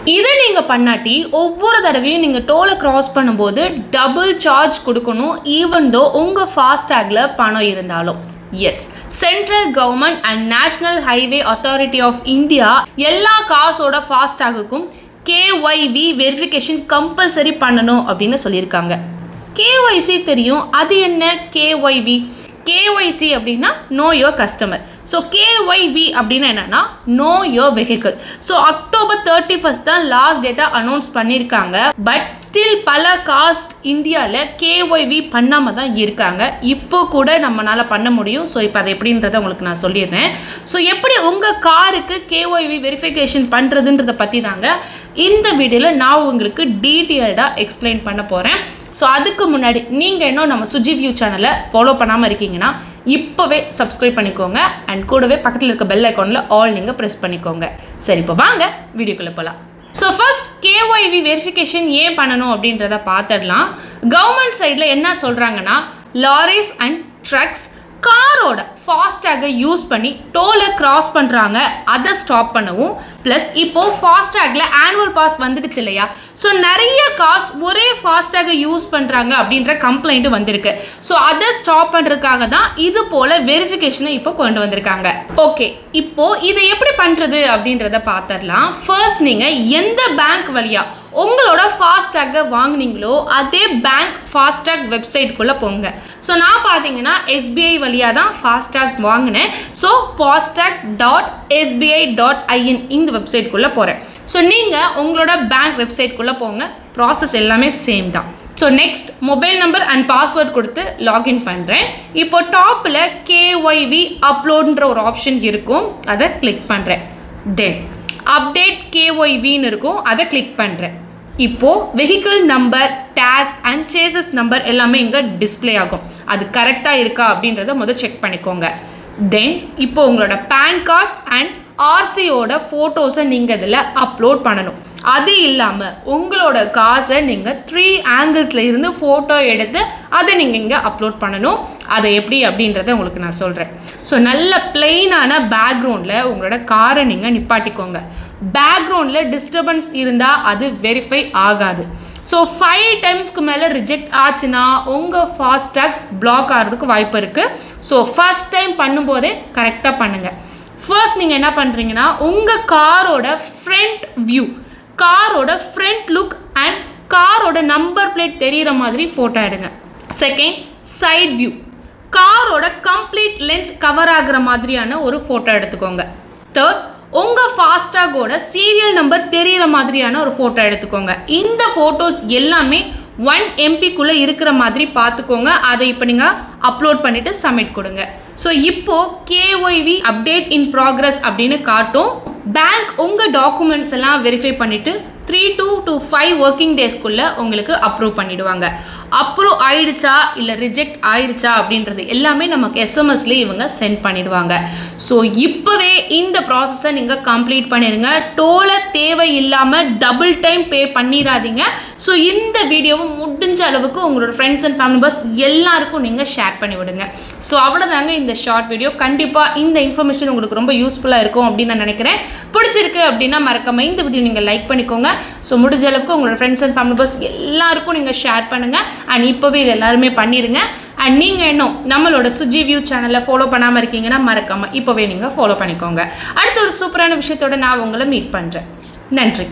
இதை நீங்கள் பண்ணாட்டி ஒவ்வொரு தடவையும் நீங்கள் டோலை கிராஸ் பண்ணும்போது டபுள் சார்ஜ் கொடுக்கணும், ஈவன் தோ உங்கள் ஃபாஸ்டேகில் பணம் இருந்தாலும். Yes, central government and national highway authority of India எல்லா காசோட ஃபாஸ்டேகுக்கும் கேஒய்வி வெரிஃபிகேஷன் கம்பல்சரி பண்ணணும் அப்படின்னு சொல்லியிருக்காங்க. கேஒய்சி தெரியும், அது என்ன கேஒய்வி? கேஒய்சி அப்படின்னா know your customer. So KYV அப்படின்னா என்னன்னா know your vehicle. So October 31 தான் லாஸ்ட் டேட்டாக அனௌன்ஸ் பண்ணியிருக்காங்க. பட் ஸ்டில் பல கார்ஸ் இந்தியாவில் கேஒய்வி பண்ணாமல் தான் இருக்காங்க. இப்போ கூட நம்மளால் பண்ண முடியும். ஸோ இப்போ அது எப்படின்றத உங்களுக்கு நான் சொல்லிடுறேன். ஸோ எப்படி உங்கள் காருக்கு கேஒய்வி வெரிஃபிகேஷன் பண்ணுறதுன்றதை பற்றி தாங்க இந்த வீடியோவில் நான் உங்களுக்கு டீட்டெயில்டாக எக்ஸ்பிளைன் பண்ண போகிறேன். ஸோ அதுக்கு முன்னாடி நீங்கள் இன்னும் நம்ம சுஜி வியூ சேனலை ஃபாலோ பண்ணாமல் இருக்கீங்கன்னா இப்போவே சப்ஸ்கிரைப் பண்ணிக்கோங்க. அண்ட் கூடவே பக்கத்தில் இருக்க பெல் ஐக்கானில் ஆல் நீங்கள் ப்ரெஸ் பண்ணிக்கோங்க. சரி, இப்போ வாங்க வீடியோக்குள்ளே போகலாம். ஸோ ஃபர்ஸ்ட் கேஒய்வி வெரிஃபிகேஷன் ஏன் பண்ணணும் அப்படின்றத பார்த்துடலாம். கவர்மெண்ட் சைடில் என்ன சொல்கிறாங்கன்னா, லாரிஸ் அண்ட் ட்ரக்ஸ் காரோட ஃபாஸ்டேகை யூஸ் பண்ணி டோலை கிராஸ் பண்ணுறாங்க, அதை ஸ்டாப் பண்ணவும். ப்ளஸ் இப்போது ஃபாஸ்டேகில் ஆனுவல் பாஸ் வந்துடுச்சு இல்லையா? ஸோ நிறைய கார்ஸ் ஒரே ஃபாஸ்டேகை யூஸ் பண்ணுறாங்க அப்படின்ற கம்ப்ளைண்ட்டு வந்திருக்கு. ஸோ அதை ஸ்டாப் பண்ணுறதுக்காக தான் இது போல் வெரிஃபிகேஷனை இப்போ கொண்டு வந்திருக்காங்க. ஓகே, இப்போது இதை எப்படி பண்ணுறது அப்படின்றத பார்த்துடலாம். ஃபர்ஸ்ட் நீங்கள் எந்த பேங்க் வழியாக உங்களோட ஃபாஸ்டேகை வாங்கினீங்களோ அதே பேங்க் ஃபாஸ்டேக் வெப்சைட்குள்ளே போங்க. ஸோ நான் பார்த்தீங்கன்னா எஸ்பிஐ வழியாக தான் ஃபாஸ்டேக் வாங்கினேன். ஸோ fastag.sbi.in இந்த வெப்சைட்குள்ளே போகிறேன். ஸோ நீங்கள் உங்களோட பேங்க் வெப்சைட்குள்ளே போங்க. ப்ராசஸ் எல்லாமே சேம் தான். So next mobile number and password கொடுத்து லாகின் பண்ணுறேன். இப்போ டாப்பில் கேஒய்வி அப்லோடுன்ற ஒரு ஆப்ஷன் இருக்கும், அதை கிளிக் பண்ணுறேன். தென் அப்டேட் கேஒய்வின்னு இருக்கும், அதை கிளிக் பண்ணுறேன். இப்போது vehicle number, take and chases number எல்லாமே இங்கே டிஸ்பிளே ஆகும். அது கரெக்டாக இருக்கா அப்படின்றத முதல் செக் பண்ணிக்கோங்க. தென் இப்போ உங்களோட பேன் கார்டு அண்ட் ஆர்சியோட ஃபோட்டோஸை நீங்கள் இதில் அப்லோட் பண்ணணும். அது இல்லாமல் உங்களோட காசை நீங்கள் 3 ஆங்கிள்ஸில் இருந்து ஃபோட்டோ எடுத்து அதை நீங்கள் இங்கே அப்லோட் பண்ணணும். அதை எப்படி அப்படின்றத உங்களுக்கு நான் சொல்கிறேன். ஸோ நல்ல பிளெயினான பேக்ரவுண்டில் உங்களோட காரை நீங்கள் நிப்பாட்டிக்கோங்க. பேக்ரவுண்டில் டிஸ்டர்பன்ஸ் இருந்தால் அது வெரிஃபை ஆகாது. ஸோ 5 டைம்ஸ்க்கு மேலே ரிஜெக்ட் ஆச்சுன்னா உங்கள் ஃபாஸ்டேக் பிளாக் ஆகிறதுக்கு வாய்ப்பு இருக்குது. ஸோ ஃபர்ஸ்ட் டைம் பண்ணும்போதே கரெக்டாக பண்ணுங்கள். ஃபர்ஸ்ட் நீங்கள் என்ன பண்ணுறீங்கன்னா, உங்கள் காரோட ஃப்ரண்ட் வியூ, காரோட ஃப்ரண்ட் லுக் அண்ட் காரோட நம்பர் பிளேட் தெரிகிற மாதிரி ஃபோட்டோ எடுங்க. செகண்ட், சைட் வியூ, காரோட கம்ப்ளீட் லென்த் கவர் ஆகிற மாதிரியான ஒரு ஃபோட்டோ எடுத்துக்கோங்க. தேர்ட், உங்கள் ஃபாஸ்டாகோட சீரியல் நம்பர் தெரிகிற மாதிரியான ஒரு ஃபோட்டோ எடுத்துக்கோங்க. இந்த ஃபோட்டோஸ் எல்லாமே 1 MBக்குள்ளே இருக்கிற மாதிரி பார்த்துக்கோங்க. அதை இப்போ நீங்கள் அப்லோட் பண்ணிவிட்டு சப்மிட் கொடுங்க. ஸோ இப்போது கேஒய்வி அப்டேட் இன் ப்ராக்ரஸ் அப்படின்னு காட்டும். பேங்க் உங்கள் டாக்குமெண்ட்ஸ் எல்லாம் வெரிஃபை பண்ணிவிட்டு 3 to 5 ஒர்க்கிங் டேஸ்க்குள்ளே உங்களுக்கு அப்ரூவ் பண்ணிவிடுவாங்க. அப்ரூவ் ஆயிடுச்சா இல்லை ரிஜெக்ட் ஆயிடுச்சா அப்படின்றது எல்லாமே நமக்கு எஸ்எம்எஸ்லேயே இவங்க சென்ட் பண்ணிடுவாங்க. ஸோ இப்போவே இந்த ப்ராசஸை நீங்கள் கம்ப்ளீட் பண்ணிடுங்க. டோலை தேவை இல்லாமல் டபுள் டைம் பே பண்ணிடாதீங்க. ஸோ இந்த வீடியோவை முடிஞ்ச அளவுக்கு உங்களோட ஃப்ரெண்ட்ஸ் அண்ட் ஃபேமிலி மெம்பர்ஸ் எல்லாருக்கும் நீங்கள் ஷேர் பண்ணி விடுங்க. ஸோ அவ்வளோதாங்க இந்த ஷார்ட் வீடியோ. கண்டிப்பாக இந்த இன்ஃபர்மேஷன் உங்களுக்கு ரொம்ப யூஸ்ஃபுல்லாக இருக்கும் அப்படின்னு நான் நினைக்கிறேன். பிடிச்சிருக்கு அப்படின்னா மறக்காம இந்த வீடியோ நீங்கள் லைக் பண்ணிக்கோங்க. ஸோ முடிஞ்ச அளவுக்கு உங்களோட ஃப்ரெண்ட்ஸ் அண்ட் ஃபேமிலி மெம்பர்ஸ் எல்லாருக்கும் நீங்கள் ஷேர் பண்ணுங்கள். அண்ட் இப்போவே இது எல்லாருமே பண்ணிடுங்க. அண்ட் நீங்கள் இன்னும் நம்மளோட சுஜி வியூ சேனலை ஃபாலோ பண்ணாமல் இருக்கீங்கன்னா மறக்காமல் இப்போவே நீங்கள் ஃபாலோ பண்ணிக்கோங்க. அடுத்த ஒரு சூப்பரான விஷயத்தோட நான் உங்களை மீட் பண்ணுறேன். நன்றி.